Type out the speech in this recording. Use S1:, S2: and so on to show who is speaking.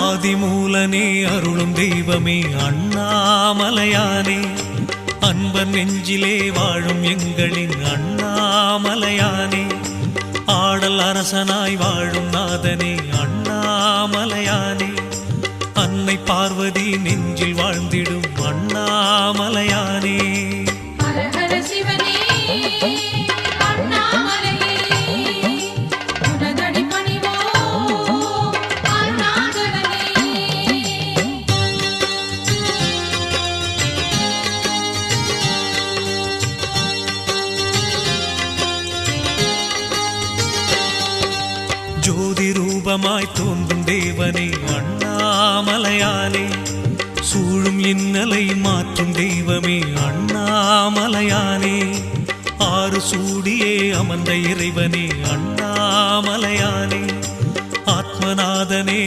S1: ஆதிமூலனே அருளும் தெய்வமே அண்ணாமலையானே, அன்பர் நெஞ்சிலே வாழும் எங்களின் அண்ணாமலையானே, ஆடல் அரசனாய் வாழும் நாதனே அண்ணாமலையானே, அன்னை பார்வதி நெஞ்சில் வாழ்ந்திடும் அண்ணாமலையானே. ஜோதி ரூபமாய் தோன்றும் தேவனே அண்ணாமலையானே, சூழும் இன்னலை மாற்றும் தெய்வமே அண்ணாமலையானே, ஆறு சூடியே அமர்ந்த இறைவனே அண்ணாமலையானே, ஆத்மநாதனே